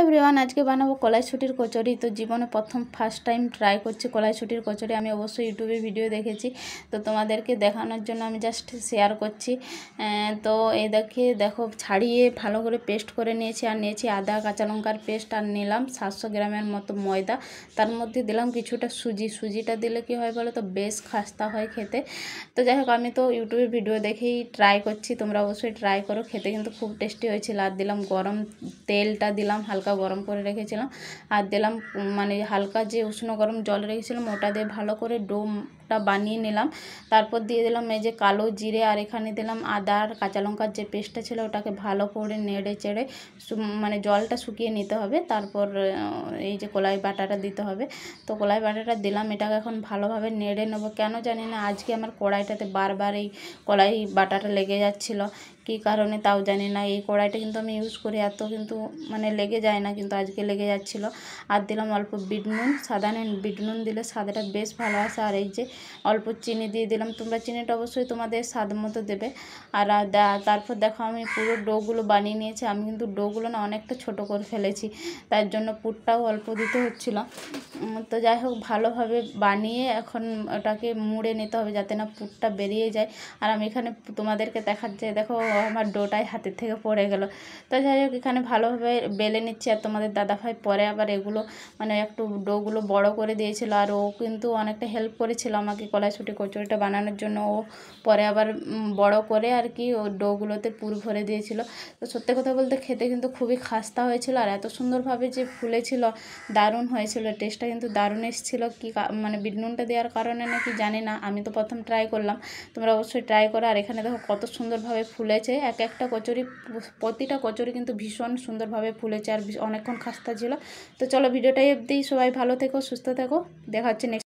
Everyone আজকে বানাবো কলাইশুঁটির কচুরি। তো জীবনে প্রথম ফার্স্ট টাইম ট্রাই করছি কলাইশুঁটির কচুরি। আমি অবশ্যই ইউটিউবে ভিডিও দেখেছি, তো তোমাদেরকে দেখানোর জন্য আমি জাস্ট শেয়ার করছি। তো এই দেখো ছাড়িয়ে ভালো করে পেস্ট করে নিয়েছি, আর নিয়েছি আদা কাঁচা লঙ্কার পেস্ট, আর নিলাম 700 গ্রামের মতো ময়দা। তার মধ্যে দিলাম কিছুটা সুজিটা দিলে কি হয় বলো তো, বেশ খাস্তা হয় খেতে। তো যাই হোক, আমি তো ইউটিউবে ভিডিও দেখেই ট্রাই করছি, তোমরা অবশ্যই ট্রাই করো, খেতে কিন্তু খুব টেস্টি হয়েছিল। আর দিলাম গরম তেলটা, দিলাম হালকা গরম করে রেখেছিলাম, আর দিলাম মানে হালকা যে উষ্ণ গরম জল রেখেছিলাম ওটা দিয়ে ভালো করে ডোটা বানিয়ে নিলাম। তারপর দিয়ে দিলাম এই যে কালো জিরে, আর এখানে দিলাম আদা আর কাঁচা লঙ্কার যে পেস্টটা ছিল ওটাকে ভালো করে নেড়ে চেড়ে মানে জলটা শুকিয়ে নিতে হবে। তারপর এই যে কলাই বাটাটা দিতে হবে। তো কলাই বাটাটা দিলাম, এটাকে এখন ভালোভাবে নেড়ে নেবো। কেন জানি না আজকে আমার কড়াইটাতে বারবার এই কলাই বাটাটা লেগে যাচ্ছিলো, কী কারণে তাও জানি না। এই কড়াইটা কিন্তু আমি ইউজ করি, এত কিন্তু মানে লেগে যায় না, কিন্তু আজকে লেগে যাচ্ছিলো। আর দিলাম অল্প বিট নুন, সাদা বিট নুন দিলে স্বাদটা বেশ ভালো আসে। আর এই যে অল্প চিনি দিয়ে দিলাম, তোমরা চিনিটা অবশ্যই তোমাদের স্বাদ মতো দেবে। আর তারপর দেখো আমি পুরো ডোগুলো বানিয়ে নিয়েছি। আমি কিন্তু ডোগুলো না অনেকটা ছোট করে ফেলেছি, তার জন্য পুরটাও অল্প দিতে হচ্ছিলো। তো যাই হোক, ভালোভাবে বানিয়ে এখন ওটাকে মুড়ে নিতে হবে যাতে না পুরটা বেরিয়ে যায়। আর আমি এখানে তোমাদেরকে দেখাচ্ছি, দেখো আমার ডোটাই হাতের থেকে পড়ে গেল। তো যাই হোক, এখানে ভালোভাবে বেলে নিচ্ছি। আর তোমাদের দাদাভাই পরে আবার এগুলো মানে একটু ডোগুলো বড় করে দিয়েছিল, আর ও কিন্তু অনেকটা হেল্প করেছিল আমাকে কলাইশুঁটি কচুরিটা বানানোর জন্য। ও পরে আবার বড় করে আর কি ও ডোগুলোতে পুর ভরে দিয়েছিল। তো সত্যি কথা বলতে খেতে কিন্তু খুবই খাস্তা হয়েছিল, আর এত সুন্দরভাবে যে ফুলেছিল, দারুণ হয়েছিল। টেস্টটা কিন্তু দারুণ এসেছিলো। কি মানে বিট নুনটা দেওয়ার কারণে নাকি জানি না, আমি তো প্রথম ট্রাই করলাম, তোমরা অবশ্যই ট্রাই করো। আর এখানে দেখো কত সুন্দরভাবে ফুলেছে এক একটা কচুরি, প্রতিটা কচুরি কিন্তু ভীষণ সুন্দরভাবে ফুলেছে, আর অনেকক্ষণ খাস্তা ছিল। তো চলো ভিডিওটাই অবধি, সবাই ভালো থেকো, সুস্থ থেকো, দেখা হচ্ছে নেক্সট।